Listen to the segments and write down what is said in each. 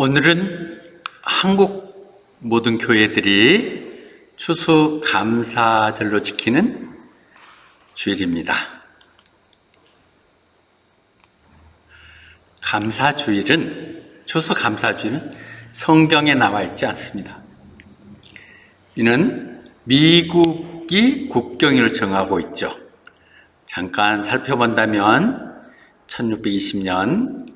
오늘은 한국 모든 교회들이 추수감사절로 지키는 주일입니다. 추수감사주일은 성경에 나와 있지 않습니다. 이는 미국이 국경일을 정하고 있죠. 잠깐 살펴본다면 1620년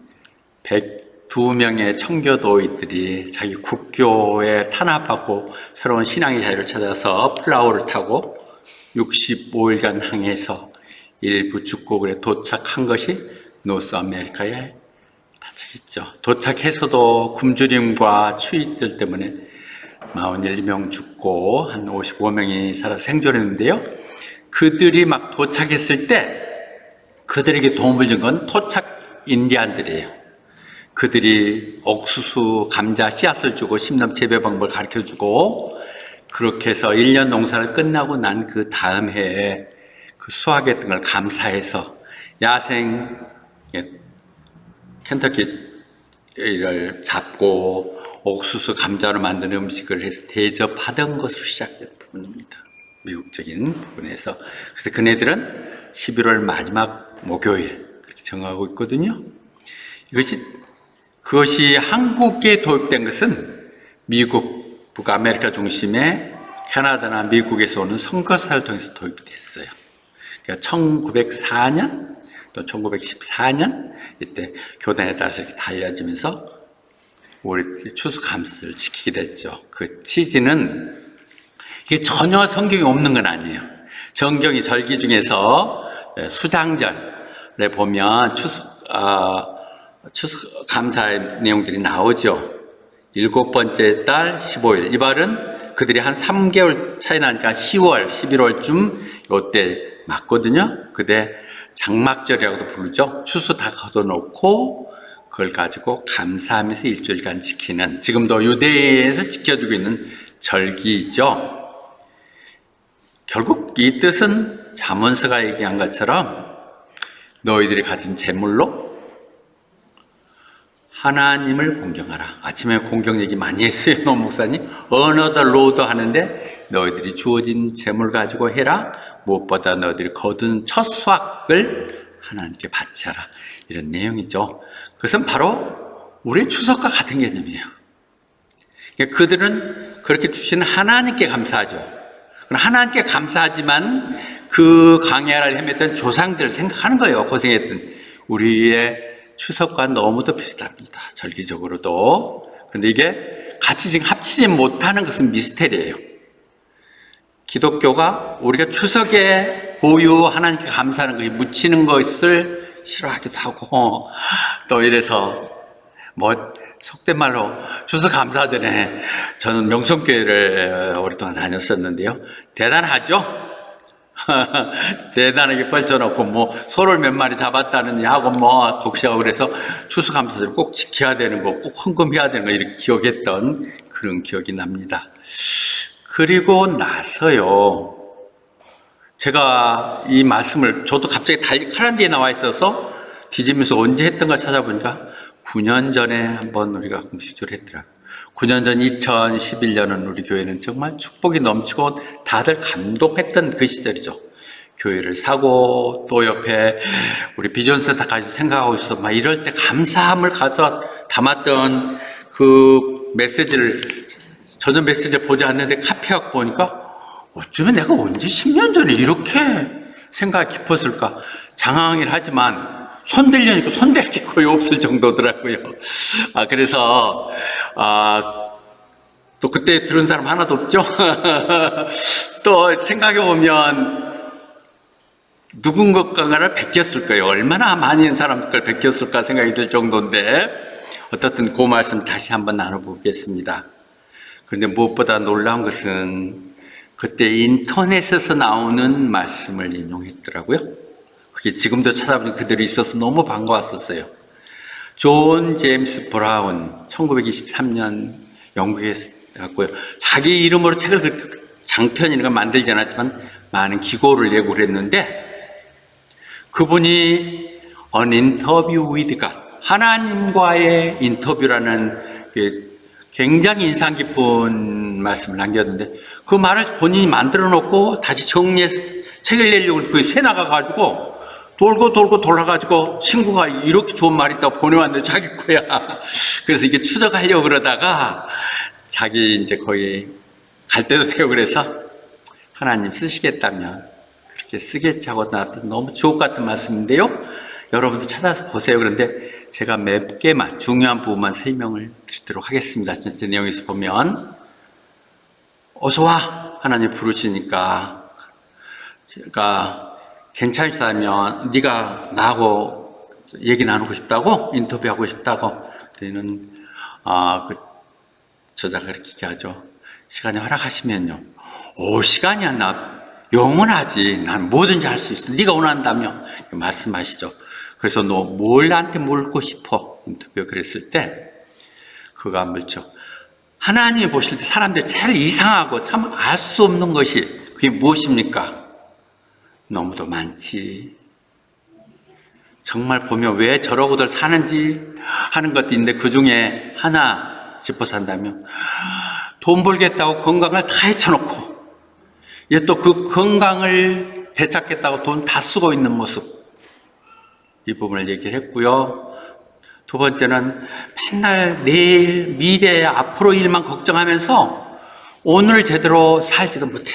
102명의 청교도인들이 자기 국교에 탄압받고 새로운 신앙의 자유를 찾아서 플라워를 타고 65일간 항해해서 일부 축구국에 도착한 것이 노스 아메리카에 도착했죠. 도착해서도 굶주림과 추위들 때문에 41명 죽고 한 55명이 살아서 생존했는데요. 그들이 막 도착했을 때 그들에게 도움을 준 건 토착 인디안들이에요. 그들이 옥수수, 감자 씨앗을 주고 심는 재배 방법을 가르쳐주고 그렇게 해서 1년 농사를 끝나고 난 그 다음 해에 그 수확했던 걸 감사해서 야생 켄터키를 잡고 옥수수, 감자로 만든 음식을 해서 대접하던 것으로 시작된 부분입니다. 미국적인 부분에서. 그래서 그네들은 11월 마지막 목요일 그렇게 정하고 있거든요. 그것이 한국에 도입된 것은 미국, 북아메리카 중심의 캐나다나 미국에서 오는 선거사를 통해서 도입이 됐어요. 그러니까 1904년 또 1914년 이때 교단에 따라서 이렇게 달려지면서 우리 추수감사절을 지키게 됐죠. 그 취지는 이게 전혀 성경이 없는 건 아니에요. 성경이 절기 중에서 수장절에 보면 추수감사의 내용들이 나오죠. 7번째 달 15일. 이 말은 그들이 한 3개월 차이 나니까 10월, 11월쯤 이때 맞거든요. 그때 장막절이라고도 부르죠. 추수 다 걷어놓고 그걸 가지고 감사하면서 일주일간 지키는, 지금도 유대에서 지켜주고 있는 절기이죠. 결국 이 뜻은 잠언서가 얘기한 것처럼 너희들이 가진 재물로 하나님을 공경하라. 아침에 공경 얘기 많이 했어요. 노 목사님. Honor the Lord 하는데 너희들이 주어진 재물 가지고 해라. 무엇보다 너희들이 거둔 첫 수확을 하나님께 바치라. 이런 내용이죠. 그것은 바로 우리의 추석과 같은 개념이에요. 그러니까 그들은 그렇게 주시는 하나님께 감사하죠. 하나님께 감사하지만 그 광야를 헤맸던 조상들을 생각하는 거예요. 고생했던 우리의 추석과 너무도 비슷합니다. 절기적으로도. 그런데 이게 같이 지금 합치지 못하는 것은 미스테리예요. 기독교가 우리가 추석에 고유 하나님께 감사하는 것이 묻히는 것을 싫어하기도 하고 또 이래서 속된 말로 추수감사절에 저는 명성교회를 오랫동안 다녔었는데요. 대단하죠? 대단하게 펼쳐놓고 소를 몇 마리 잡았다느니 하고 독시하고 그래서 추수감사절 꼭 지켜야 되는 거, 꼭 헌금해야 되는 거 이렇게 기억했던 그런 기억이 납니다. 그리고 나서요, 제가 이 말씀을 저도 갑자기 칼럼니에 나와 있어서 뒤지면서 언제 했던가 찾아보니까 9년 전에 한번 우리가 공식적으로 했더라고요. 9년 전 2011년은 우리 교회는 정말 축복이 넘치고 다들 감동했던 그 시절이죠. 교회를 사고 또 옆에 우리 비전센터까지 생각하고 있어 막 이럴 때 감사함을 가져 담았던 그 메시지를 저는 메시지를 보지 않는데 카피하고 보니까 어쩌면 내가 언제 10년 전에 이렇게 생각이 깊었을까. 장황하긴 하지만 손대려니까 손댈 게 거의 없을 정도더라고요. 그래서 또 그때 들은 사람 하나도 없죠. 또 생각해보면 누군가를 베꼈을 거예요. 얼마나 많은 사람들 베꼈을까 생각이 들 정도인데 어떻든 그 말씀 다시 한번 나눠보겠습니다. 그런데 무엇보다 놀라운 것은 그때 인터넷에서 나오는 말씀을 인용했더라고요. 그게 지금도 찾아보면 그들이 있어서 너무 반가웠었어요. 존 제임스 브라운 1923년 영국에서 갔고요. 자기 이름으로 책을 장편 이런 걸 만들지 않았지만 많은 기고를 예고를 했는데 그분이 An Interview with God, 하나님과의 인터뷰라는 굉장히 인상 깊은 말씀을 남겼는데 그 말을 본인이 만들어 놓고 다시 정리해서 책을 내려고 그게 새 나가가지고 돌고 돌아가지고 친구가 이렇게 좋은 말 있다고 보내왔는데 자기 거야. 그래서 이게 추적하려고 그러다가 자기 이제 거의 갈 때도 되고 그래서 하나님 쓰시겠다면 그렇게 쓰겠지 하고 나왔던 너무 주옥 같은 말씀인데요. 여러분도 찾아서 보세요. 그런데 제가 몇 개만 중요한 부분만 설명을 드리도록 하겠습니다. 전체 내용에서 보면 어서 와 하나님 부르시니까 제가 괜찮다면 네가 나하고 얘기 나누고 싶다고 인터뷰하고 싶다고 그때는 그 저자가 그렇게 얘기하죠. 시간이 허락하시면요. 시간이 안 나. 영원하지. 난 뭐든지 할 수 있어. 네가 원한다면 말씀하시죠. 그래서 너 뭘 나한테 묻고 싶어? 인터뷰 그랬을 때 그가 물죠. 하나님이 보실 때 사람들이 제일 이상하고 참 알 수 없는 것이 그게 무엇입니까? 너무도 많지. 정말 보면 왜 저러고들 사는지 하는 것도 있는데 그 중에 하나 짚어 산다면 돈 벌겠다고 건강을 다 헤쳐놓고 이제 또 그 건강을 되찾겠다고 돈 다 쓰고 있는 모습 이 부분을 얘기를 했고요. 두 번째는 맨날 내일, 미래, 앞으로 일만 걱정하면서 오늘 제대로 살지도 못해.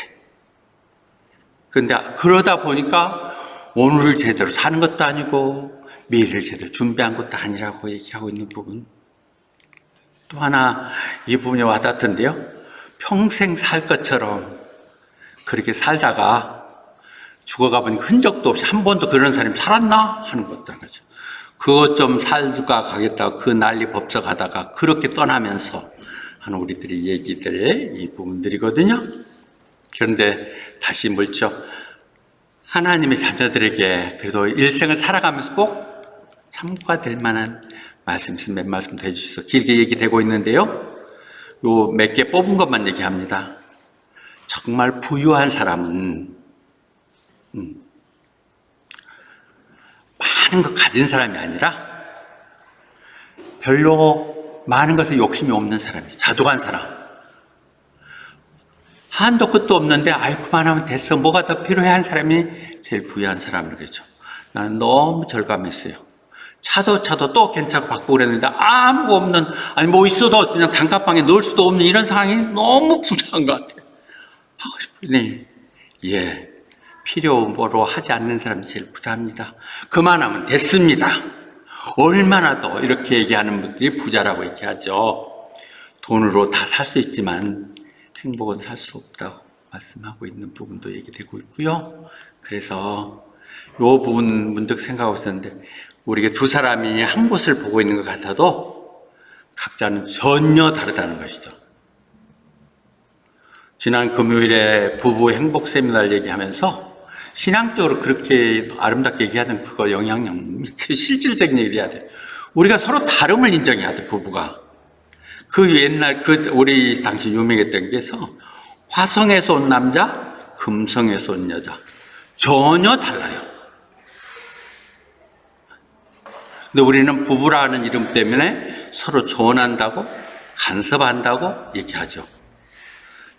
그런데 그러다 보니까 오늘을 제대로 사는 것도 아니고 미래를 제대로 준비한 것도 아니라고 얘기하고 있는 부분. 또 하나 이 부분이 와닿던데요. 평생 살 것처럼 그렇게 살다가 죽어가 보니까 흔적도 없이 한 번도 그런 사람이 살았나 하는 것들인 거죠. 그것 좀 살다 가겠다고 그 난리 법석하다가 그렇게 떠나면서 하는 우리들의 얘기들 이 부분들이거든요. 그런데 다시 묻죠. 하나님의 자녀들에게 그래도 일생을 살아가면서 꼭 참고가 될 만한 말씀 있으면 몇 말씀 더 해주시죠. 길게 얘기되고 있는데요. 요 몇 개 뽑은 것만 얘기합니다. 정말 부유한 사람은 많은 것 가진 사람이 아니라 별로 많은 것에 욕심이 없는 사람이에요. 자족한 사람. 한도 끝도 없는데 그만하면 됐어. 뭐가 더 필요해 한 사람이 제일 부유한 사람이겠죠. 나는 너무 절감했어요. 차도 또 괜찮고 바꾸고 그랬는데 아무거 없는 아니 뭐 있어도 그냥 단칸방에 넣을 수도 없는 이런 상황이 너무 부자한 것 같아요. 하고 싶으니 필요로 하지 않는 사람이 제일 부자입니다. 그만하면 됐습니다. 얼마나 더 이렇게 얘기하는 분들이 부자라고 얘기하죠. 돈으로 다 살 수 있지만 행복은 살 수 없다고 말씀하고 있는 부분도 얘기되고 있고요. 그래서 이 부분 문득 생각하고 있었는데 우리가 두 사람이 한 곳을 보고 있는 것 같아도 각자는 전혀 다르다는 것이죠. 지난 금요일에 부부 행복 세미나를 얘기하면서 신앙적으로 그렇게 아름답게 얘기하던 그거 영향력 실질적인 얘기를 해야 돼. 우리가 서로 다름을 인정해야 돼. 부부가 그 옛날 우리 당시 유명했던 게서 화성에서 온 남자, 금성에서 온 여자 전혀 달라요. 근데 우리는 부부라는 이름 때문에 서로 조언한다고 간섭한다고 얘기하죠.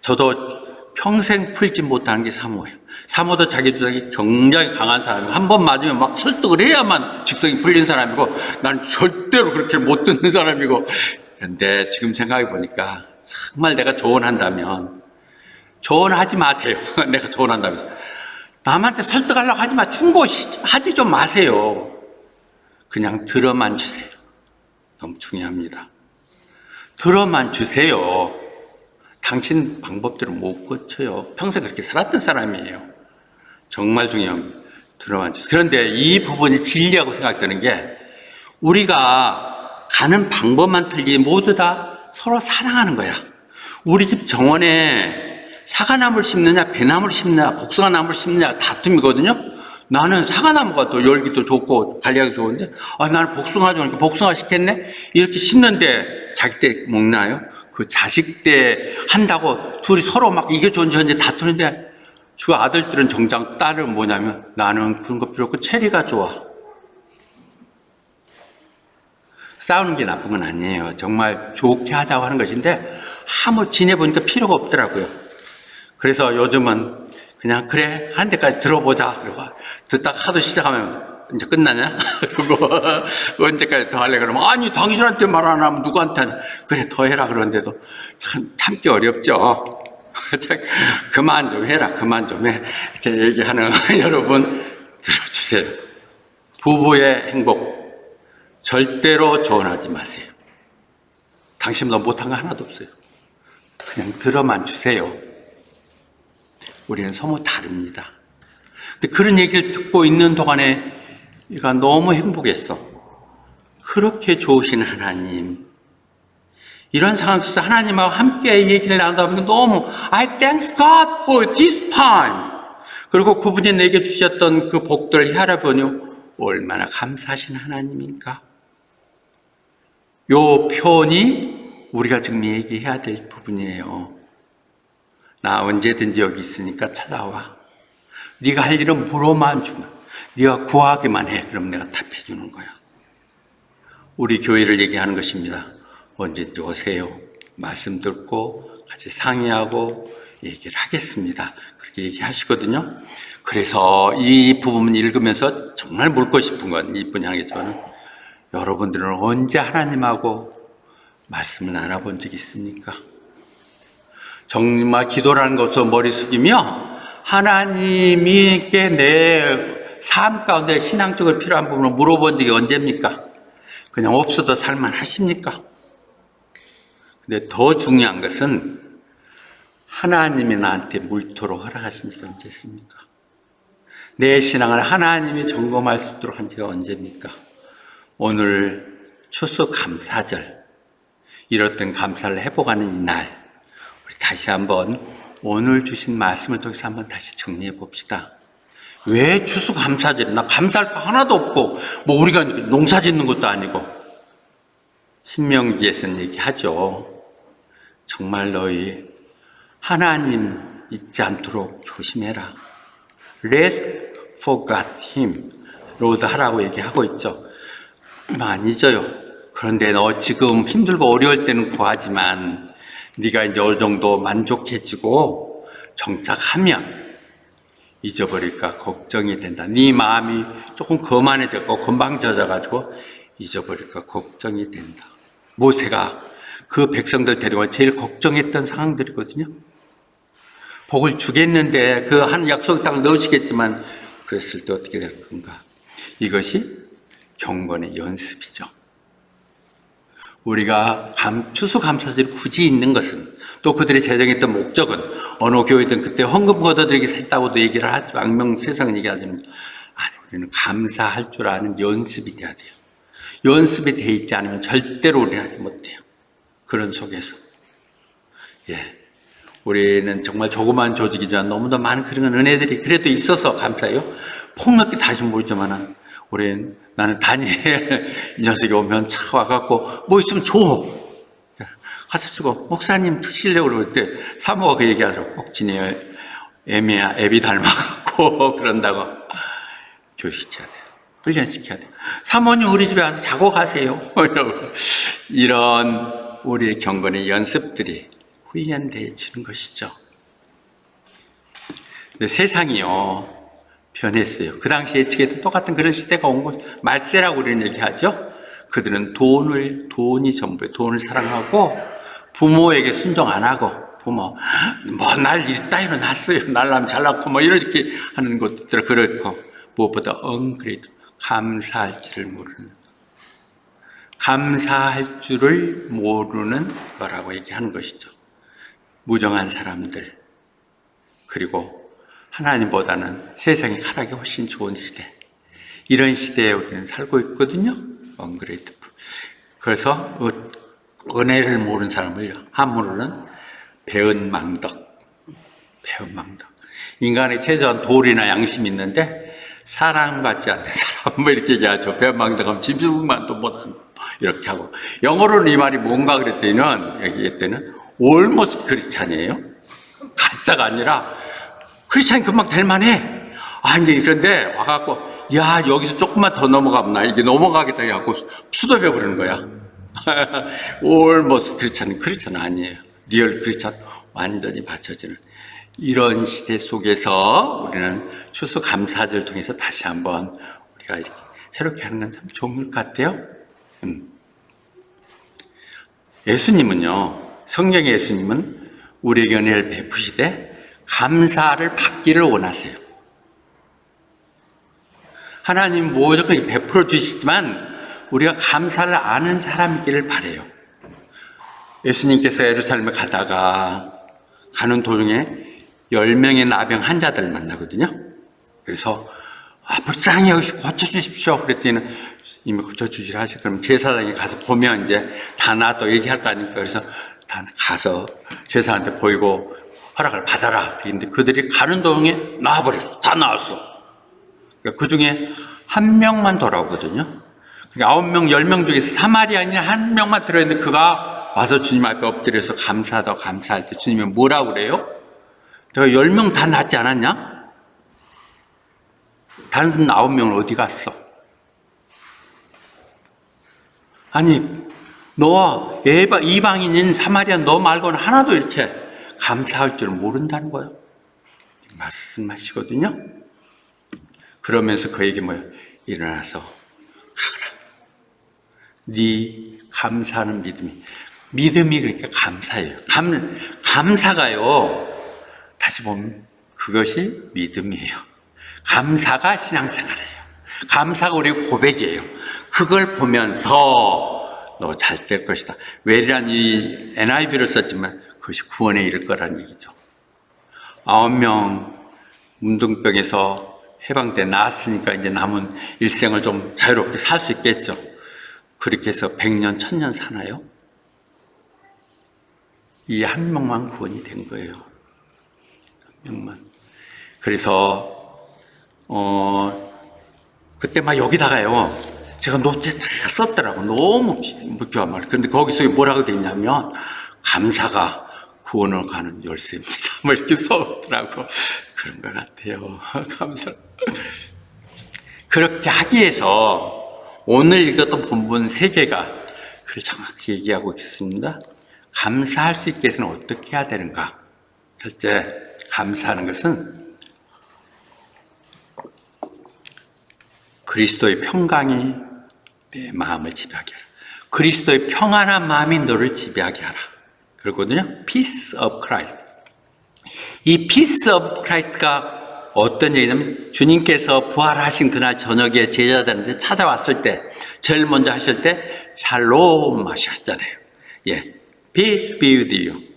저도 평생 풀지 못하는 게 사모예요. 사모도 자기 주장이 굉장히 강한 사람이고 한 번 맞으면 막 설득을 해야만 직성이 풀린 사람이고 나는 절대로 그렇게 못 듣는 사람이고 그런데 지금 생각해 보니까 정말 내가 조언한다면 조언하지 마세요. 내가 조언한다면서 남한테 설득하려고 하지 마. 충고하지 좀 마세요. 그냥 들어만 주세요. 너무 중요합니다. 들어만 주세요. 당신 방법대로 못 고쳐요. 평생 그렇게 살았던 사람이에요. 정말 중요합니다. 들어만 주세요. 그런데 이 부분이 진리라고 생각되는 게 우리가 가는 방법만 틀리지 모두 다 서로 사랑하는 거야. 우리 집 정원에 사과나무를 심느냐 배나무를 심느냐 복숭아나무를 심느냐 다툼이거든요. 나는 사과나무가 또 열기도 좋고 관리하기 좋은데 나는 복숭아 좋으니까 복숭아 심겠네. 이렇게 심는데 자기 때 먹나요? 그 자식 때 한다고 둘이 서로 막 이게 좋은지 현재 다투는데 주 아들들은 정작 딸은 뭐냐면 나는 그런 거 필요 없고 체리가 좋아. 싸우는 게 나쁜 건 아니에요. 정말 좋게 하자고 하는 것인데 아무 지내보니까 필요가 없더라고요. 그래서 요즘은 그냥 그래 한 데까지 들어보자. 그리고 듣다가 하도 시작하면 이제 끝나냐? 그리고 언제까지 더 할래? 그러면 아니 당신한테 말 안 하면 누구한테 하냐? 그래 더 해라. 그런데도 참 참기 어렵죠. 그만 좀 해라. 그만 좀 해. 이렇게 얘기하는 여러분 들어주세요. 부부의 행복 절대로 조언하지 마세요. 당신보다 못한 거 하나도 없어요. 그냥 들어만 주세요. 우리는 서로 다릅니다. 근데 그런 얘기를 듣고 있는 동안에 얘가 너무 행복했어. 그렇게 좋으신 하나님. 이런 상황 속에서 하나님하고 함께 얘기를 나누다 보니까 너무 I thank God for this time. 그리고 그분이 내게 주셨던 그 복들을 헤아려보니 얼마나 감사하신 하나님인가. 요 표현이 우리가 지금 얘기해야 될 부분이에요. 나 언제든지 여기 있으니까 찾아와. 네가 할 일은 물어만 주면, 네가 구하기만 해. 그럼 내가 답해 주는 거야. 우리 교회를 얘기하는 것입니다. 언제든지 오세요. 말씀 듣고 같이 상의하고 얘기를 하겠습니다. 그렇게 얘기하시거든요. 그래서 이 부분 읽으면서 정말 묻고 싶은 건 이분이 하겠지만 여러분들은 언제 하나님하고 말씀을 나눠본 적이 있습니까? 정말 기도라는 것으로 머리 숙이며 하나님께 내 삶 가운데 신앙적으로 필요한 부분을 물어본 적이 언제입니까? 그냥 없어도 살만 하십니까? 근데 더 중요한 것은 하나님이 나한테 물도록 허락하신 지가 언제입니까? 내 신앙을 하나님이 점검할 수 있도록 한 지가 언제입니까? 오늘 추수감사절, 이렇던 감사를 회복하는 이날, 우리 다시 한번 오늘 주신 말씀을 통해서 한번 다시 정리해 봅시다. 왜 추수감사절? 나 감사할 거 하나도 없고, 뭐 우리가 농사 짓는 것도 아니고. 신명기에서는 얘기하죠. 정말 너희 하나님 잊지 않도록 조심해라. Lest forget him. 로드 하라고 얘기하고 있죠. 안 잊어요. 그런데 너 지금 힘들고 어려울 때는 구하지만 네가 이제 어느 정도 만족해지고 정착하면 잊어버릴까 걱정이 된다. 네 마음이 조금 거만해졌고 건방져져가지고 잊어버릴까 걱정이 된다. 모세가 그 백성들 데리고 제일 걱정했던 상황들이거든요. 복을 주겠는데 그 한 약속의 땅을 넣으시겠지만 그랬을 때 어떻게 될 건가? 이것이 경건의 연습이죠. 우리가 추수감사절이 굳이 있는 것은 또 그들이 제정했던 목적은 어느 교회든 그때 헌금 걷어들이기 했다고도 얘기를 하지 망명 세상 얘기하지만 아니 우리는 감사할 줄 아는 연습이 돼야 돼요. 연습이 돼 있지 않으면 절대로 우리는 하지 못해요. 그런 속에서 우리는 정말 조그만 조직이지만 너무나 많은 그런 은혜들이 그래도 있어서 감사해요. 폭넓게 다시 모르지만 우리는 나는 다니엘 이 녀석이 오면 차 와갖고 뭐 있으면 줘. 가서 쓰고 목사님 드시려고 그럴 때 사모가 그 얘기하더라고. 꼭 지네 애비 닮아갖고 그런다고 교육시켜야 돼요. 훈련시켜야 돼요. 사모님 우리 집에 와서 자고 가세요. 이런 우리의 경건의 연습들이 훈련되어지는 것이죠. 근데 세상이요 변했어요. 그 당시 예측에도 똑같은 그런 시대가 온 거 말세라고 우리는 얘기하죠. 그들은 돈이 전부예요. 돈을 사랑하고 부모에게 순종 안 하고 부모 뭐 날 따위로 낳았어요. 날라면 잘났고 뭐 이렇게 하는 것들 그렇고 무엇보다 그래도 감사할 줄을 모르는 거라고 얘기하는 것이죠. 무정한 사람들 그리고 하나님보다는 세상의 가락이 훨씬 좋은 시대 이런 시대에 우리는 살고 있거든요. 언그레이트풀. 그래서 은혜를 모르는 사람을 한문으로는 배은망덕. 인간의 최저한 도리나 양심이 있는데 사랑받지 않는 사람 뭐 이렇게 얘기하죠. 배은망덕하면 짐승만도 못한 이렇게 하고 영어로는 이 말이 뭔가 그랬더니는 얘기했더니 almost 크리스찬이에요. 가짜가 아니라 크리스찬이 금방 될 만해. 근데 그런데 와갖고 야, 여기서 조금만 더 넘어가면 나 이게 넘어가겠다 해갖고 수도배 그러는 거야. 올모스 그렇잖아. 아니에요. 리얼 크리스찬 완전히 받쳐지는 이런 시대 속에서 우리는 추수감사절을 통해서 다시 한번 우리가 이렇게 새롭게 하는 건 참 좋은 것 같아요. 예수님은요, 성경의 예수님은 우리에게 은혜를 베푸시되 감사를 받기를 원하세요. 하나님 모든 베풀어 주시지만 우리가 감사를 아는 사람이기를 바라요. 예수님께서 예루살렘에 가는 도중에 10명의 나병 환자들을 만나거든요. 그래서 불쌍히 여기서 고쳐주십시오. 그랬더니 이미 고쳐주시라 하시. 그럼 제사장이 가서 보면 이제 다 나았다고 얘기할 거 아닙니까? 그래서 다 가서 제사한테 보이고 허락을 받아라. 그런데 그들이 가는 도중에 나와버렸어. 다 나왔어. 그러니까 그 중에 한 명만 돌아오거든요. 그러니까 9명, 10명 중에서 사마리아인이 한 명만 들어있는데 그가 와서 주님 앞에 엎드려서 감사하다고 감사할 때 주님이 뭐라고 그래요? 내가 10명 다 낫지 않았냐? 다른 9명은 어디 갔어? 아니, 너와 이방인인 사마리아 너 말고는 하나도 이렇게 감사할 줄 모른다는 거예요. 말씀하시거든요. 그러면서 그에게 뭐예요? 일어나서 가거라. 네 감사하는 믿음이 그러니까 감사예요. 감사가요. 다시 보면 그것이 믿음이에요. 감사가 신앙생활이에요. 감사가 우리의 고백이에요. 그걸 보면서 너 잘 될 것이다. 왜란 이 NIV를 썼지만 그것이 구원에 이를 거란 얘기죠. 9명 문둥병에서 해방돼 나았으니까 이제 남은 일생을 좀 자유롭게 살 수 있겠죠. 그렇게 해서 100년, 1000년 사나요? 이 한 명만 구원이 된 거예요. 한 명만. 그래서 그때 막 여기다가요, 제가 노트에 다 썼더라고. 너무 무교한 말. 그런데 거기서 뭐라고 돼 있냐면, 감사가 구원을 가는 열쇠입니다. 뭐 이렇게 써더라고. 그런 것 같아요. 감사. 그렇게 하기 위해서 오늘 읽었던 본문 3개가 그걸 정확히 얘기하고 있습니다. 감사할 수 있게 해서는 어떻게 해야 되는가? 첫째, 감사하는 것은 그리스도의 평강이 내 마음을 지배하게 하라. 그리스도의 평안한 마음이 너를 지배하게 하라. 그러거든요. Peace of Christ. 이 Peace of Christ가 어떤 얘기냐면 주님께서 부활하신 그날 저녁에 제자들한테 찾아왔을 때 제일 먼저 하실 때 샬롬 하셨잖아요. 예, Peace be with you.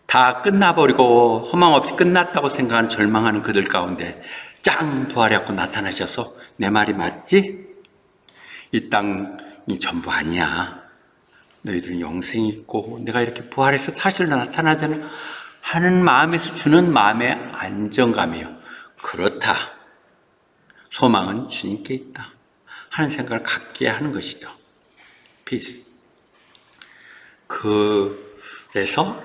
다 끝나버리고 허망 없이 끝났다고 생각하는 절망하는 그들 가운데 짱 부활해갖고 나타나셔서 내 말이 맞지? 이 땅이 전부 아니야. 너희들은 영생이 있고 내가 이렇게 부활해서 다시 나타나잖아 하는 마음에서 주는 마음의 안정감이에요. 그렇다. 소망은 주님께 있다 하는 생각을 갖게 하는 것이죠. Peace. 그래서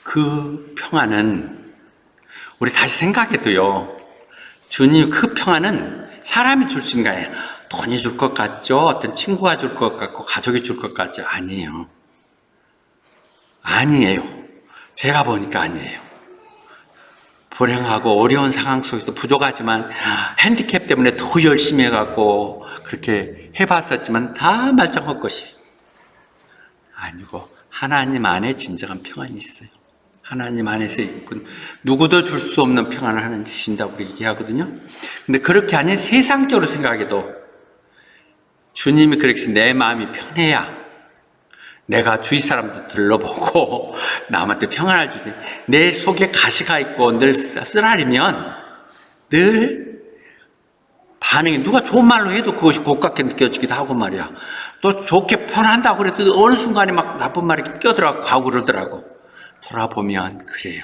그 평안은 우리 다시 생각해도요, 주님 그 평안은 사람이 줄 수 있는 게 아니에요. 돈이 줄 것 같죠? 어떤 친구가 줄 것 같고 가족이 줄 것 같죠? 아니에요. 아니에요. 제가 보니까 아니에요. 불행하고 어려운 상황 속에서 부족하지만 핸디캡 때문에 더 열심히 해갖고 그렇게 해봤었지만 다 말짱할 것이 아니고 하나님 안에 진정한 평안이 있어요. 하나님 안에서 있고 누구도 줄 수 없는 평안을 하나님 주신다고 얘기하거든요. 근데 그렇게 아닌 세상적으로 생각해도 주님이 그렇게 해서 내 마음이 편해야 내가 주위 사람도 들러보고 남한테 평안을 주지. 내 속에 가시가 있고 늘 쓰라리면 늘 반응이 누가 좋은 말로 해도 그것이 고깝게 느껴지기도 하고 말이야. 또 좋게 편한다고 그래도 어느 순간에 막 나쁜 말이 껴들어가고 가고 그러더라고. 돌아보면 그래요.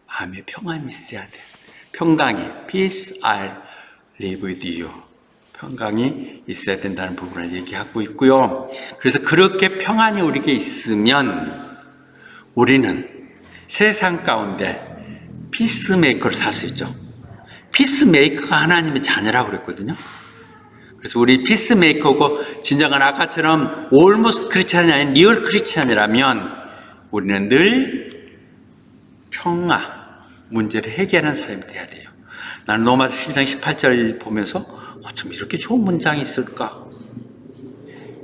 마음에 평안이 있어야 돼. 평강이 Peace I live with you. 평강이 있어야 된다는 부분을 얘기하고 있고요. 그래서 그렇게 평안이 우리에게 있으면 우리는 세상 가운데 피스메이커를 살 수 있죠. 피스메이커가 하나님의 자녀라고 그랬거든요. 그래서 우리 피스메이커고 진정한 아까처럼 almost 크리스찬이 아닌 리얼 크리스찬이라면 우리는 늘 평화 문제를 해결하는 사람이 돼야 돼요. 나는 로마서 12장 18절 보면서 참 이렇게 좋은 문장이 있을까?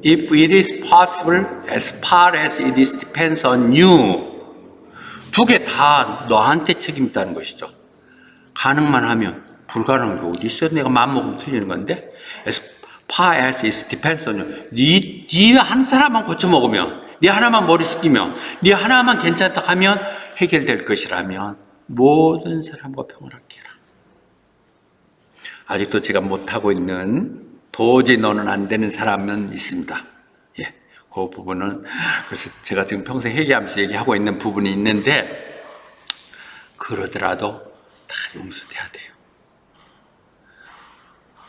If it is possible, as far as it is depends on you. 두 개 다 너한테 책임있다는 것이죠. 가능만 하면 불가능한 게 어디 있어요? 내가 마음먹으면 틀리는 건데 as far as it depends on you. 네 한 사람만 고쳐먹으면, 네 하나만 머리 숙이면, 네 하나만 괜찮다 하면 해결될 것이라면 모든 사람과 평화롭게 해라. 아직도 제가 못하고 있는 도저히 너는 안 되는 사람은 있습니다. 예, 그 부분은 그래서 제가 지금 평생 회개하면서 얘기하고 있는 부분이 있는데 그러더라도 다 용서돼야 돼요.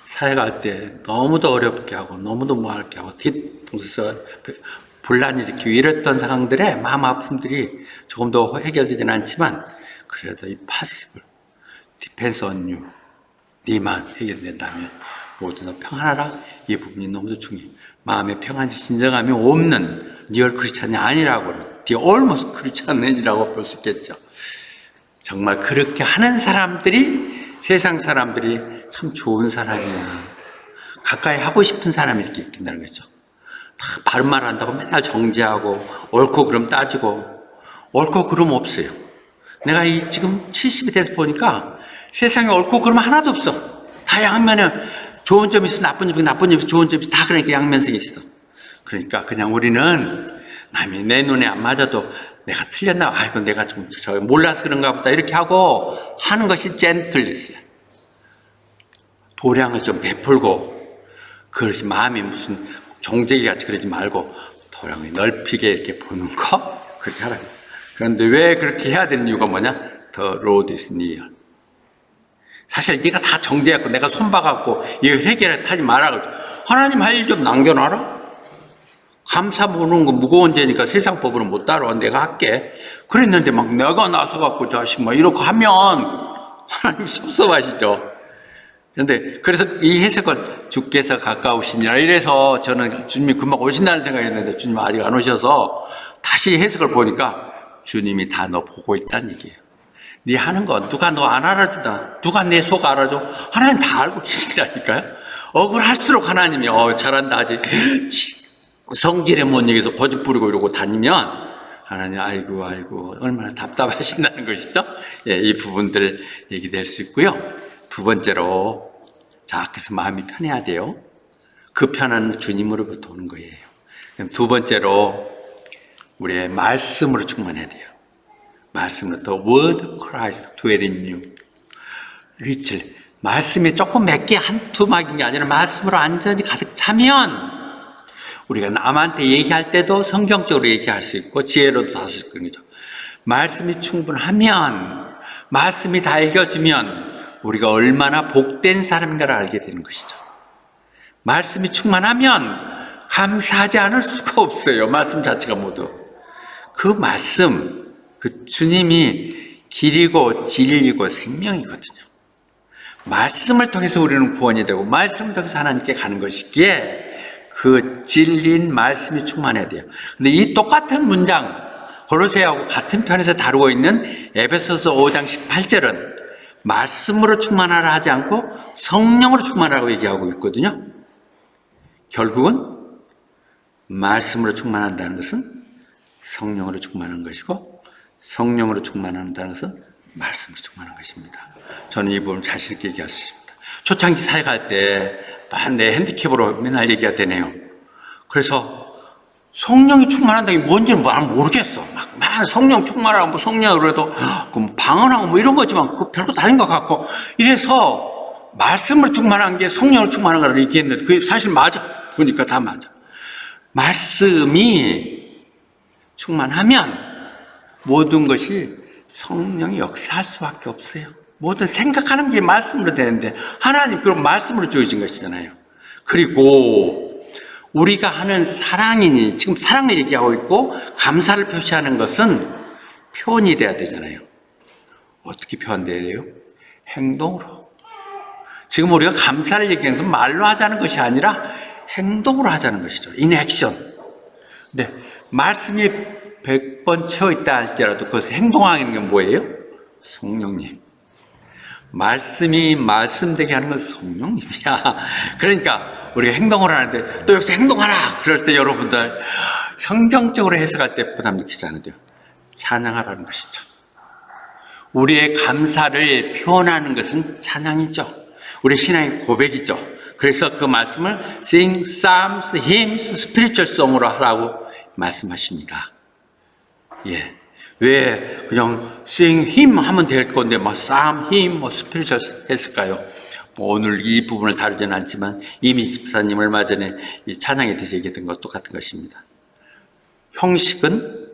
사회갈 때 너무도 어렵게 하고 너무도 뭐할게 하고 뒤통수에서 분란 일으키고 이랬던 상황들의 마음 아픔들이 조금 더 해결되지는 않지만 그래도 이 possible, depends on you 네만 해결된다면 모두 평안하라. 이 부분이 너무도 중요해요. 마음의 평안이 진정함이 없는 리얼 크리스찬이 아니라고는 almost 크리스찬이라고 볼 수 있겠죠. 정말 그렇게 하는 사람들이 세상 사람들이 참 좋은 사람이야. 가까이 하고 싶은 사람이 이렇게 있긴다는 거죠. 다 바른 말 한다고 맨날 정죄하고 옳고 그름 따지고 옳고 그름 없어요. 내가 지금 70이 돼서 보니까 세상에 옳고 그름 하나도 없어. 다 양면에 좋은 점이 있어, 나쁜 점이 있어, 나쁜 점이 있어, 좋은 점이 있어. 다 그러니까 양면성이 있어. 그러니까 그냥 우리는 남이 내 눈에 안 맞아도 내가 틀렸나? 아이고, 내가 좀 몰라서 그런가 보다. 이렇게 하고 하는 것이 젠틀리스야. 도량을 좀 베풀고, 그러지 마음이 무슨 종재기 같이 그러지 말고, 도량을 넓히게 이렇게 보는 거? 그렇게 하라. 그런데 왜 그렇게 해야 되는 이유가 뭐냐? The road is near. 사실 네가 다 정죄했고, 내가 손봐갖고, 이거 해결해 타지 말라고. 하나님 할 일 좀 남겨놔라? 감사 모르는 거 무거운 죄니까 세상 법으로 못 따라와. 내가 할게. 그랬는데 막 내가 나서갖고 자식 막 이렇게 하면 하나님 섭섭하시죠. 그런데 그래서 이 해석을 주께서 가까우시니라 이래서 저는 주님이 금방 오신다는 생각했는데 주님 아직 안 오셔서 다시 해석을 보니까 주님이 다 너 보고 있다는 얘기예요. 네 하는 거 누가 너 안 알아준다. 누가 내 속 알아줘. 하나님 다 알고 계신다니까요. 억울할수록 하나님이 잘한다 아직 성질에 못 이겨서 고집 부리고 이러고 다니면 하나님 아이고 얼마나 답답하신다는 것이죠. 예, 이 부분들 얘기될 수 있고요. 두 번째로 자 그래서 마음이 편해야 돼요. 그 편한 주님으로부터 오는 거예요. 두 번째로 우리의 말씀으로 충만해야 돼요. 말씀으로 The word of Christ dwell in you. 리틀 말씀이 조금 몇 개 한두 막인 게 아니라 말씀으로 완전히 가득 차면 우리가 남한테 얘기할 때도 성경적으로 얘기할 수 있고 지혜로도 할 수 있는 거죠. 말씀이 충분하면 말씀이 다 읽어지면 우리가 얼마나 복된 사람인가를 알게 되는 것이죠. 말씀이 충만하면 감사하지 않을 수가 없어요. 말씀 자체가 모두. 그 말씀, 그 주님이 길이고 진리고 생명이거든요. 말씀을 통해서 우리는 구원이 되고 말씀을 통해서 하나님께 가는 것이기에 그 진리인 말씀이 충만해야 돼요. 근데 이 똑같은 문장, 골로새하고 같은 편에서 다루고 있는 에베소서 5장 18절은 말씀으로 충만하라 하지 않고 성령으로 충만하라고 얘기하고 있거든요. 결국은 말씀으로 충만한다는 것은 성령으로 충만한 것이고 성령으로 충만한다는 것은 말씀으로 충만한 것입니다. 저는 이 부분 자신 있게 얘기할 수 있습니다. 초창기 사회 갈 때 내 핸디캡으로 맨날 얘기가 되네요. 그래서 성령이 충만한다는 게 뭔지는 모르겠어. 막 성령 충만하고 뭐 성령이 그래도 방언하고 뭐 이런 거지만 그 별것도 아닌 것 같고 이래서 말씀을 충만한 게 성령을 충만한 거라고 얘기했는데 그게 사실 맞아. 보니까 다 맞아. 말씀이 충만하면 모든 것이 성령이 역사할 수밖에 없어요. 모든 생각하는 게 말씀으로 되는데 하나님 그럼 말씀으로 주어진 것이잖아요. 그리고 우리가 하는 사랑이니 지금 사랑을 얘기하고 있고 감사를 표시하는 것은 표현이 돼야 되잖아요. 어떻게 표현돼야 돼요? 행동으로. 지금 우리가 감사를 얘기하면서 말로 하자는 것이 아니라 행동으로 하자는 것이죠. in action. 근데 말씀이 100번 채워있다 할지라도 그것을 행동하는 게 뭐예요? 성령님. 말씀이 말씀되게 하는 건 성령님이야. 그러니까 우리가 행동을 하는데 또 여기서 행동하라! 그럴 때 여러분들 성경적으로 해석할 때 부담 느끼지 않으세요? 찬양하라는 것이죠. 우리의 감사를 표현하는 것은 찬양이죠. 우리 신앙의 고백이죠. 그래서 그 말씀을 sing, psalms, hymns, spiritual song으로 하라고 말씀하십니다. 예. 왜 그냥 sing, hymn 하면 될 건데 뭐 psalm, hymn, 뭐 spiritual 했을까요? 뭐 오늘 이 부분을 다루지는 않지만 이미 집사님 얼마 전에 이 찬양에 대해서 얘기했던 것 똑같은 것입니다. 형식은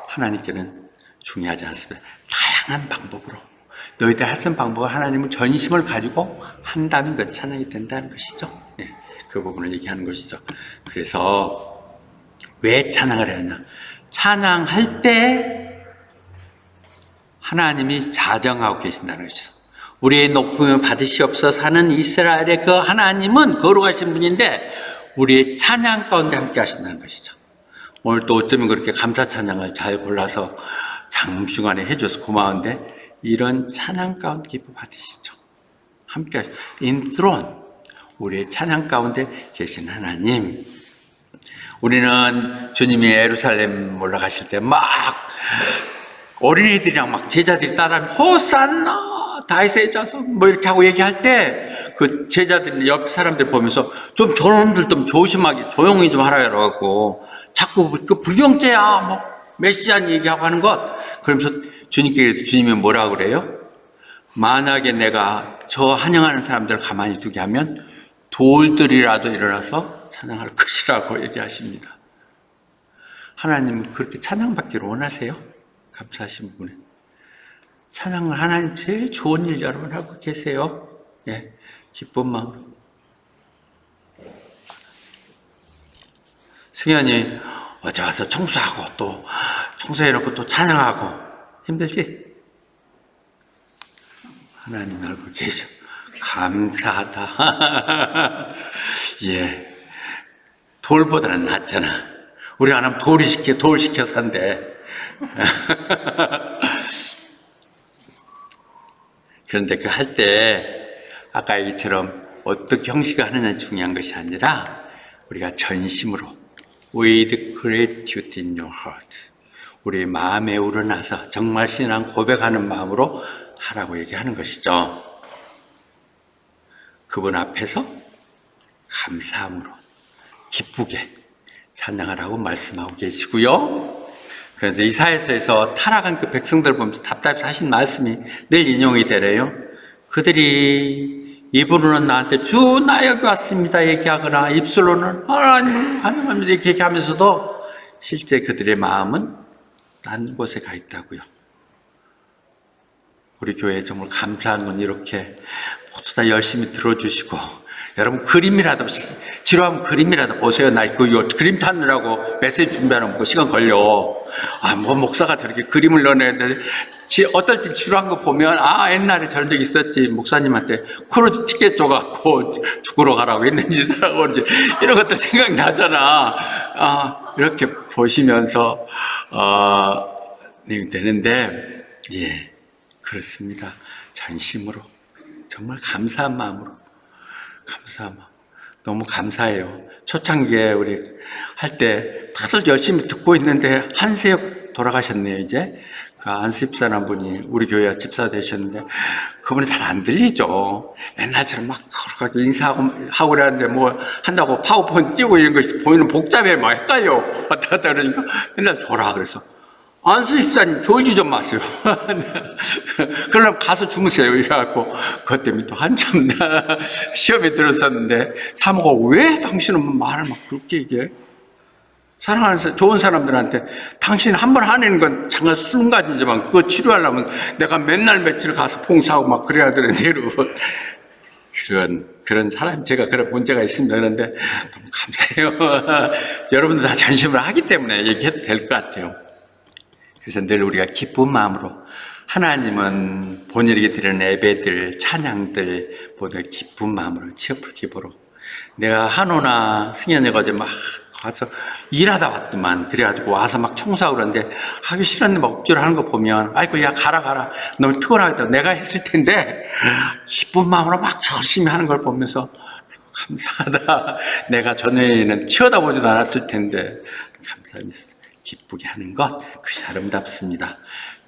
하나님께는 중요하지 않습니다. 다양한 방법으로 너희들 할 수 있는 방법을 하나님은 전심을 가지고 한다면 그 찬양이 된다는 것이죠. 네, 그 부분을 얘기하는 것이죠. 그래서 왜 찬양을 해야 하냐? 찬양할 때 하나님이 자정하고 계신다는 것이죠. 우리의 높음을 받으시옵소서 하는 이스라엘의 그 하나님은 거룩하신 분인데 우리의 찬양 가운데 함께 하신다는 것이죠. 오늘 또 어쩌면 그렇게 감사 찬양을 잘 골라서 장중간에 해줘서 고마운데 이런 찬양 가운데 기쁨 받으시죠. 함께 인트론 우리의 찬양 가운데 계신 하나님. 우리는 주님이 예루살렘 올라가실 때 막 어린이들이랑 막 제자들이 따라하면 호산나 다윗의 자손 뭐 이렇게 하고 얘기할 때 그 제자들이 옆 사람들 보면서 좀 저놈들 좀 조심하게 조용히 좀 하라고 자꾸 그 불경죄야 뭐 메시안 얘기하고 하는 것. 그러면서 주님께서 주님이 뭐라고 그래요? 만약에 내가 저 환영하는 사람들을 가만히 두게 하면 돌들이라도 일어나서 찬양할 것이라고 얘기하십니다. 하나님 그렇게 찬양받기를 원하세요? 감사하신 분에 찬양을 하나님 제일 좋은 일 여러분 하고 계세요. 예, 기쁜 마음으로. 승현이 어제 와서 청소하고 또 청소해놓고 또 찬양하고 힘들지? 하나님 알고 계셔. 감사하다. 예, 돌보다는 낫잖아. 우리 안 하면 돌 시켜서 한대. 그런데 그 할 때 아까 얘기처럼 어떻게 형식을 하느냐 중요한 것이 아니라 우리가 전심으로 with gratitude in your heart 우리 마음에 우러나서 정말 신앙 고백하는 마음으로 하라고 얘기하는 것이죠. 그분 앞에서 감사함으로 기쁘게 찬양하라고 말씀하고 계시고요. 그래서 이사야서에서 타락한 그 백성들 보면서 답답해서 하신 말씀이 늘 인용이 되래요. 그들이 입으로는 나한테 주 나 여기 왔습니다 얘기하거나 입술로는 하나님 이렇게 얘기하면서도 실제 그들의 마음은 딴 곳에 가 있다고요. 우리 교회에 정말 감사한 건 이렇게 모두 다 열심히 들어주시고 여러분 그림이라도 지루하면 그림이라도 보세요. 나 그 그림 타느라고 메시지 준비하는 거 시간 걸려. 뭐 목사가 저렇게 그림을 넣어내야 돼. 어떨 때 지루한 거 보면 옛날에 저런 적 있었지. 목사님한테 크루즈 티켓 줘갖고 죽으러 가라고 했는지 사라고 이제 이런 것도 생각나잖아. 이렇게 보시면서 되는데 예 그렇습니다. 전심으로 정말 감사한 마음으로 감사한 마음 너무 감사해요. 초창기에 우리 할 때 다들 열심히 듣고 있는데 한세혁 돌아가셨네요. 이제 그 안수 집사라는 분이 우리 교회 집사 되셨는데 그분이 잘 안 들리죠. 옛날처럼 막 그렇게 인사하고 그러는데 뭐 한다고 파워포인트 띄고 이런 거 보이는 복잡해 막 헷갈려 왔다 갔다 그러니까 맨날 줘라 그래서 안수 집사님 졸지 좀 마세요. 그러면 가서 주무세요. 이래갖고 그것 때문에 또 한참 시험에 들었었는데 사모가 왜 당신은 말을 막 그렇게 얘기해? 사랑하는 좋은 사람들한테 당신 한 번 화내는 건 잠깐 순간이지만 그거 치료하려면 내가 맨날 며칠 가서 봉사하고 막 그래야 되는데 그런 사람 제가 그런 문제가 있습니다. 그런데 너무 감사해요. 여러분들 다 전심을 하기 때문에 얘기해도 될 것 같아요. 그래서 늘 우리가 기쁜 마음으로 하나님은 본인에게 드리는 예배들, 찬양들 모두 기쁜 마음으로, 치어풀 기부로. 내가 한호나 승현이가 어제 막 가서 일하다 왔더만. 그래가지고 와서 막 청소하고 그러는데 하기 싫었는데 막 억지로 하는 거 보면 아이고 야 가라 너무 피곤하겠다. 내가 했을 텐데 기쁜 마음으로 막 열심히 하는 걸 보면서 감사하다. 내가 전에는 치워다보지도 않았을 텐데 감사합니다. 기쁘게 하는 것 그것이 아름답습니다.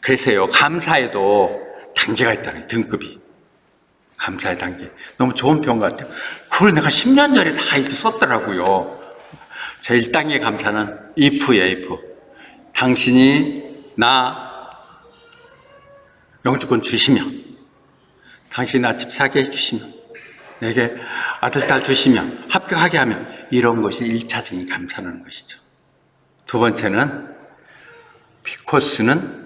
그래서요, 감사에도 단계가 있다는 등급이. 감사의 단계. 너무 좋은 표현 같아요. 그걸 내가 10년 전에 다 이렇게 썼더라고요. 제 1단계 감사는 if예요, if. 당신이 나 영주권 주시면, 당신이 나 집 사게 해주시면, 내게 아들, 딸 주시면, 합격하게 하면, 이런 것이 1차적인 감사라는 것이죠. 두 번째는, 비코스는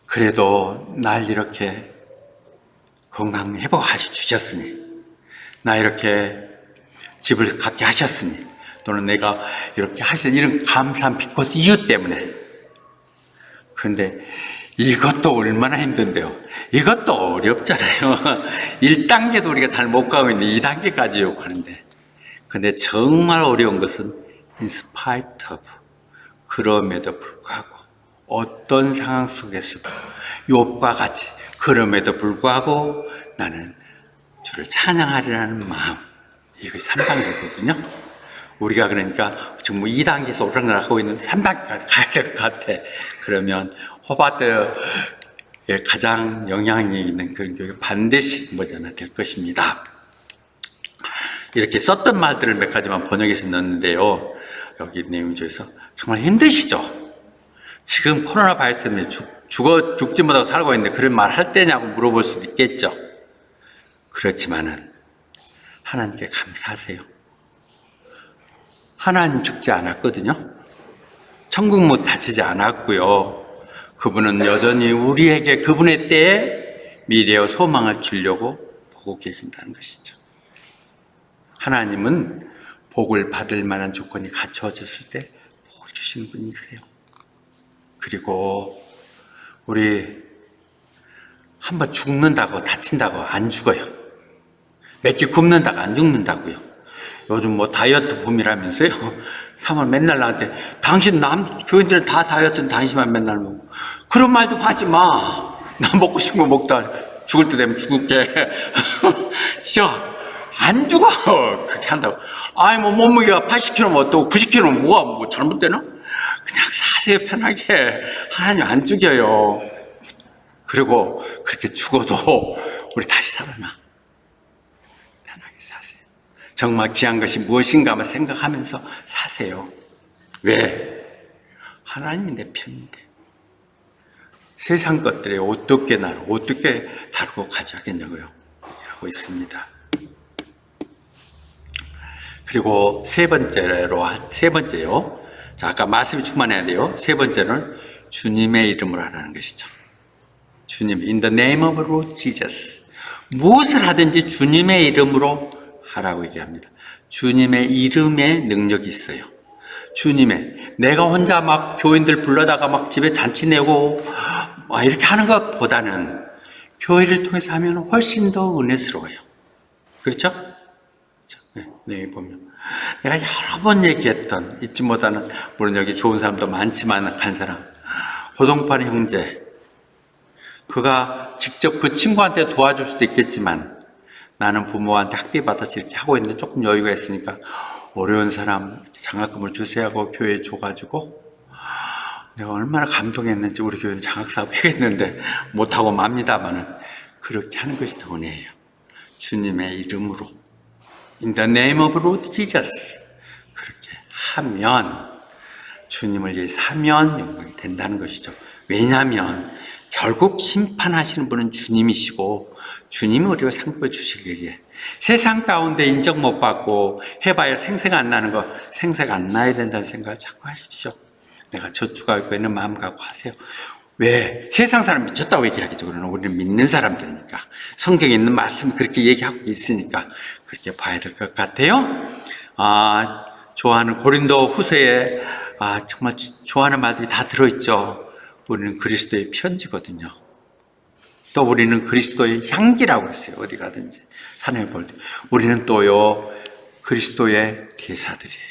그래도 날 이렇게 건강 회복하시 주셨으니, 나 이렇게 집을 갖게 하셨으니, 또는 내가 이렇게 하신 이런 감사한 비코스 이유 때문에. 그런데 이것도 얼마나 힘든데요. 이것도 어렵잖아요. 1단계도 우리가 잘 못 가고 있는데 2단계까지 요구하는데. 근데 정말 어려운 것은 in spite of. 그럼에도 불구하고 어떤 상황 속에서도 욥과 같이 그럼에도 불구하고 나는 주를 찬양하리라는 마음. 이것이 3단계거든요. 우리가 그러니까 지금 2단계에서 오락가락하고 있는데 3단계까지 가야 될 것 같아. 그러면 호바트에 가장 영향이 있는 그런 교육이 반드시 뭐잖아 될 것입니다. 이렇게 썼던 말들을 몇 가지만 번역해서 넣었는데요. 여기 내용 중에서 정말 힘드시죠? 지금 코로나 바이러스 때문에 죽지 못하고 살고 있는데 그런 말 할 때냐고 물어볼 수도 있겠죠. 그렇지만은 하나님께 감사하세요. 하나님 죽지 않았거든요. 천국 못 닫히지 않았고요. 그분은 여전히 우리에게 그분의 때에 미래와 소망을 주려고 보고 계신다는 것이죠. 하나님은 복을 받을 만한 조건이 갖춰졌을 때 복을 주시는 분이세요. 그리고 우리 한번 죽는다고 다친다고 안 죽어요. 몇 끼 굶는다고 안 죽는다고요. 요즘 뭐 다이어트 붐이라면서요. 3월 맨날 나한테 당신 교인들은 다 다이어트는 당신만 맨날 먹고. 그런 말 좀 하지 마. 나 먹고 싶은 거 먹다 죽을 때 되면 죽을게. 안 죽어. 그렇게 한다고. 아이 뭐 몸무게가 80kg면 어떠고 90kg면 뭐가 뭐 잘못되나? 그냥 사세요 편하게. 하나님 안 죽여요. 그리고 그렇게 죽어도 우리 다시 살아나. 정말 귀한 것이 무엇인가 한번 생각하면서 사세요. 왜? 하나님이 내 편인데. 세상 것들이 어떻게 나를 어떻게 다루고 가져가겠냐고요. 하고 있습니다. 그리고 세 번째요. 자, 아까 말씀이 충만해야 돼요. 세 번째는 주님의 이름으로 하라는 것이죠. 주님, in the name of Lord Jesus. 무엇을 하든지 주님의 이름으로 하라고 얘기합니다. 주님의 이름에 능력이 있어요. 내가 혼자 막 교인들 불러다가 막 집에 잔치 내고 막 이렇게 하는 것보다는 교회를 통해서 하면 훨씬 더 은혜스러워요. 그렇죠? 네, 보면. 내가 여러 번 얘기했던, 잊지 못하는, 물론 여기 좋은 사람도 많지만, 간 사람. 고동판 형제. 그가 직접 그 친구한테 도와줄 수도 있겠지만, 나는 부모한테 학비 받아서 이렇게 하고 있는데 조금 여유가 있으니까 어려운 사람 장학금을 주세요 하고 교회에 줘가지고 내가 얼마나 감동했는지. 우리 교회는 장학사업 해야겠는데 못하고 맙니다만은 그렇게 하는 것이 더 은혜예요. 주님의 이름으로 In the name of Lord Jesus 그렇게 하면 주님을 위해서 하면 영광이 된다는 것이죠. 왜냐하면 결국 심판하시는 분은 주님이시고 주님이 우리가 상급을 주시기에 세상 가운데 인정 못 받고 해봐야 생새가 안 나는 거 생새가 안 나야 된다는 생각을 자꾸 하십시오. 내가 저축하고 있는 마음 갖고 하세요. 왜? 세상 사람 미쳤다고 얘기하겠죠. 그러나 우리는 믿는 사람들이니까 성경에 있는 말씀이 그렇게 얘기하고 있으니까 그렇게 봐야 될 것 같아요. 좋아하는 고린도 후서에 정말 좋아하는 말들이 다 들어있죠. 우리는 그리스도의 편지거든요. 또 우리는 그리스도의 향기라고 했어요. 어디 가든지 산에 볼 때. 우리는 또요 그리스도의 대사들이에요.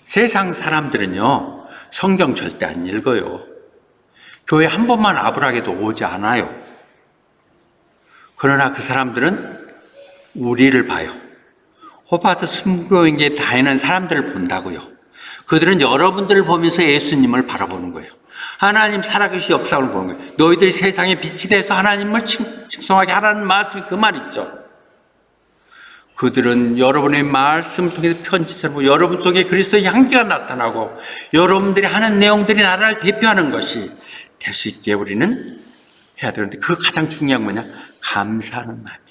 세상 사람들은요 성경 절대 안 읽어요. 교회 한 번만 아브라게도 오지 않아요. 그러나 그 사람들은 우리를 봐요. 호바트 순교인계 다니는 사람들을 본다고요. 그들은 여러분들을 보면서 예수님을 바라보는 거예요. 하나님 살아계신 역사를 보는 거예요. 너희들이 세상에 빛이 돼서 하나님을 칭송하게 하라는 말씀이 그 말이죠. 그들은 여러분의 말씀을 통해서 편지처럼 여러분 속에 그리스도의 향기가 나타나고 여러분들이 하는 내용들이 나라를 대표하는 것이 될 수 있게 우리는 해야 되는데 그 가장 중요한 건 뭐냐? 감사하는 마음이에요.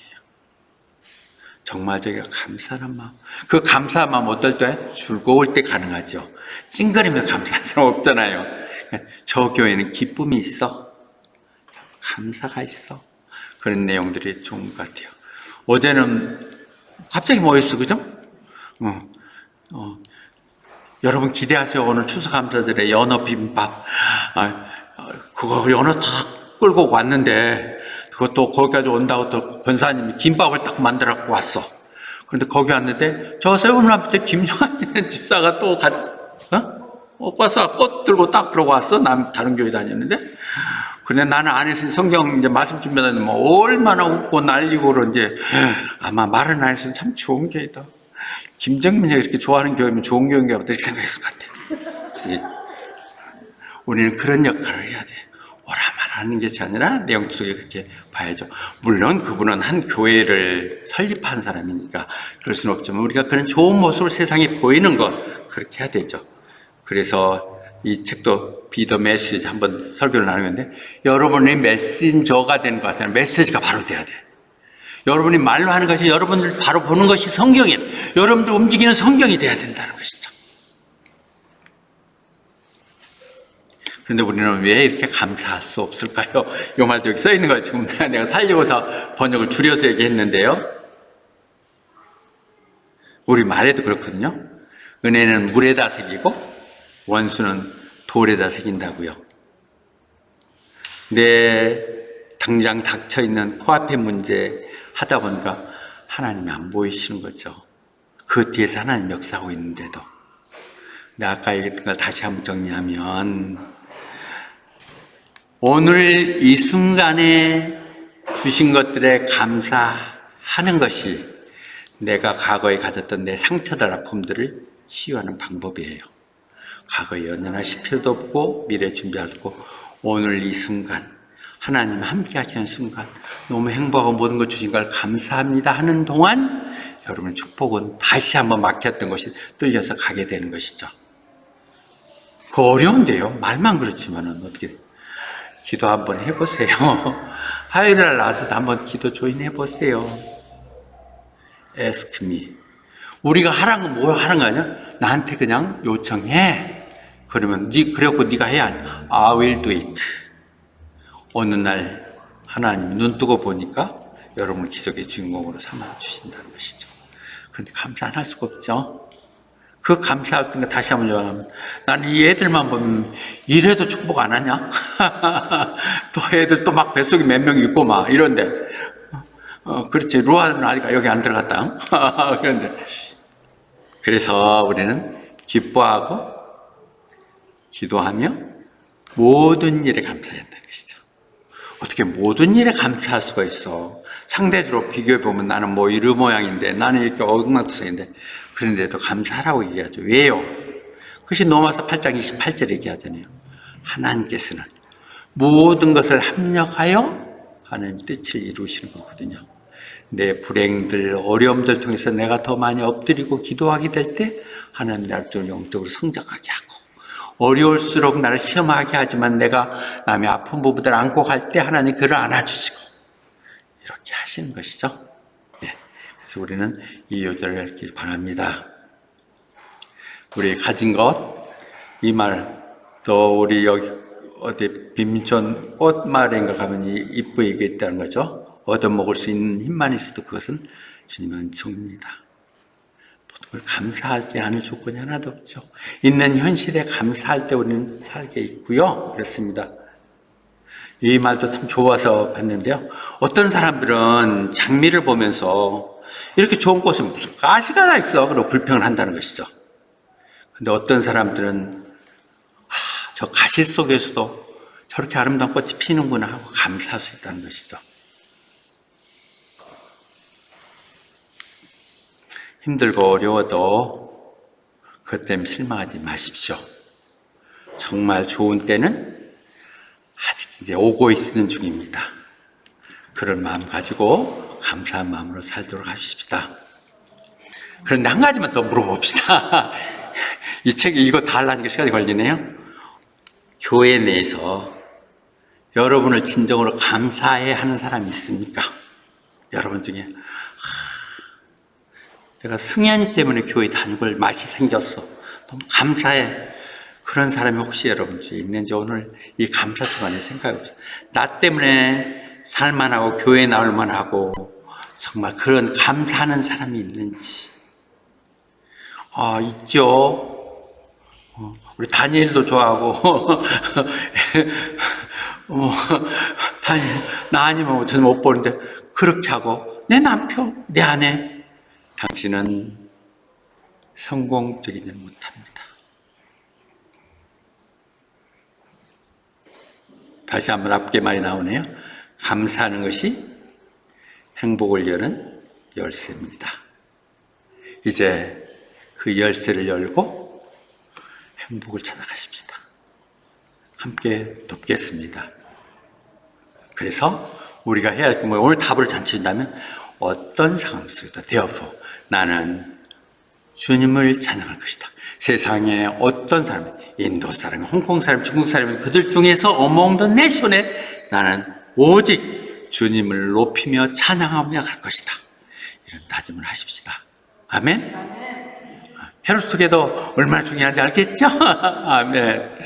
정말 저희가 감사하는 마음. 그 감사한 마음 어떨 때? 즐거울 때 가능하죠. 찡그리며 감사한 사람 없잖아요. 저 교회는 기쁨이 있어. 감사가 있어. 그런 내용들이 좋은 것 같아요. 어제는 갑자기 모였어, 그죠? 여러분 기대하세요. 오늘 추수감사절에 연어 비빔밥. 그거 연어 탁 끌고 왔는데 그것도 거기까지 온다고 또 권사님이 김밥을 딱 만들어 갖고 왔어. 그런데 거기 왔는데 저 세븐 앞에 김영환이라는 집사가 또 같이 와서 꽃 들고 딱 그러고 왔어. 난 다른 교회 다녔는데. 근데 나는 안에서 성경 이제 말씀 준비하는데 뭐 얼마나 웃고 날리고 그런지 아마 말은 안 해서 참 좋은 교회다. 김정민이 이렇게 좋아하는 교회면 좋은 교회인가 보다 이렇게 생각했을 것 같아. 우리는 그런 역할을 해야 돼. 오라 말하는 것이 아니라 내용 속에 그렇게 봐야죠. 물론 그분은 한 교회를 설립한 사람이니까 그럴 수는 없지만 우리가 그런 좋은 모습을 세상에 보이는 것 그렇게 해야 되죠. 그래서 이 책도 Be the Message 한번 설교를 나누는데 여러분의 메신저가 되는 것 같아요. 메시지가 바로 돼야 돼. 여러분이 말로 하는 것이 여러분들 바로 보는 것이 성경이에요. 여러분들 움직이는 성경이 돼야 된다는 것이죠. 그런데 우리는 왜 이렇게 감사할 수 없을까요? 이 말도 여기 써 있는 거예요. 지금 내가 살리고서 번역을 줄여서 얘기했는데요. 우리 말에도 그렇거든요. 은혜는 물에다 새기고 원수는 돌에다 새긴다고요. 내 당장 닥쳐있는 코앞의 문제 하다 보니까 하나님이 안 보이시는 거죠. 그 뒤에서 하나님 역사하고 있는데도. 내가 아까 얘기했던 걸 다시 한번 정리하면 오늘 이 순간에 주신 것들에 감사하는 것이 내가 과거에 가졌던 내 상처들, 아픔들을 치유하는 방법이에요. 과거에 연연하실 필요도 없고 미래 준비하고 오늘 이 순간 하나님 함께 하시는 순간 너무 행복하고 모든 걸 주신 걸 감사합니다 하는 동안 여러분의 축복은 다시 한번 막혔던 것이 뚫려서 가게 되는 것이죠. 그 어려운데요. 말만 그렇지만은 어떻게 기도 한번 해보세요. 화요일날 나와서도 한번 기도 조인 해보세요. Ask me. 우리가 하라는 건 뭐 하는 거 아니야? 나한테 그냥 요청해. 그러면 그래갖고 네가 해야 하냐? I will do it. 어느 날 하나님이 눈 뜨고 보니까 여러분을 기적의 주인공으로 삼아 주신다는 것이죠. 그런데 감사 안 할 수가 없죠. 그 감사할 때 다시 한번 요하면 나는 이 애들만 보면 이래도 축복 안 하냐? 또 애들 또 막 뱃속에 몇 명 있고 막 이런데 그렇지. 루아는 아직 여기 안 들어갔다. 그런데 그래서 우리는 기뻐하고 기도하며 모든 일에 감사해야 한다는 것이죠. 어떻게 모든 일에 감사할 수가 있어? 상대적으로 비교해보면 나는 뭐 이런 모양인데 나는 이렇게 엉망투성인데 그런데도 감사하라고 얘기하죠. 왜요? 그것이 로마서 8장 28절에 얘기하잖아요. 하나님께서는 모든 것을 합력하여 하나님 뜻을 이루시는 거거든요. 내 불행들, 어려움들 통해서 내가 더 많이 엎드리고 기도하게 될 때 하나님 나를 좀 영적으로 성장하게 하고 어려울수록 나를 시험하게 하지만 내가 남의 아픈 부분들을 안고 갈 때 하나님 그를 안아주시고 이렇게 하시는 것이죠. 네. 그래서 우리는 이 요절을 이렇게 바랍니다. 우리 가진 것, 이 말, 또 우리 여기 어디 빈민촌 꽃마을인가 가면 이쁘게 얘기했다는 거죠. 얻어먹을 수 있는 힘만 있어도 그것은 주님의 은총입니다. 모든 걸 감사하지 않을 조건이 하나도 없죠. 있는 현실에 감사할 때 우리는 살게 있고요. 그렇습니다. 이 말도 참 좋아서 봤는데요. 어떤 사람들은 장미를 보면서 이렇게 좋은 꽃에 무슨 가시가 다 있어. 그리고 불평을 한다는 것이죠. 근데 어떤 사람들은 저 가시 속에서도 저렇게 아름다운 꽃이 피는구나 하고 감사할 수 있다는 것이죠. 힘들고 어려워도 그것 때문에 실망하지 마십시오. 정말 좋은 때는 아직 이제 오고 있는 중입니다. 그런 마음 가지고 감사한 마음으로 살도록 하십시다. 그런데 한 가지만 더 물어봅시다. 이 책 읽어 다 하려니까 시간이 걸리네요. 교회 내에서 여러분을 진정으로 감사해 하는 사람이 있습니까? 여러분 중에 내가 승현이 때문에 교회 다니고 맛이 생겼어. 너무 감사해. 그런 사람이 혹시 여러분 중에 있는지 오늘 이 감사 주간에 생각해 보세요. 나 때문에 살만하고 교회 나올만 하고 정말 그런 감사하는 사람이 있는지. 있죠. 우리 다니엘도 좋아하고 나 아니면 저는 못 보는데 그렇게 하고 내 남편, 내 아내 당신은 성공적이지 못합니다. 다시 한번 앞에 말이 나오네요. 감사하는 것이 행복을 여는 열쇠입니다. 이제 그 열쇠를 열고 행복을 찾아가십시다. 함께 돕겠습니다. 그래서 우리가 해야 할 게 뭐예요? 오늘 답을 잔치준다면 어떤 상황 속에도 therefore 나는 주님을 찬양할 것이다. 세상에 어떤 사람, 인도 사람, 홍콩 사람, 중국 사람, 그들 중에서 among the nation에 나는 오직 주님을 높이며 찬양하며 갈 것이다. 이런 다짐을 하십시다. 아멘? 캐롤스토게도 얼마나 중요한지 알겠죠? 아멘.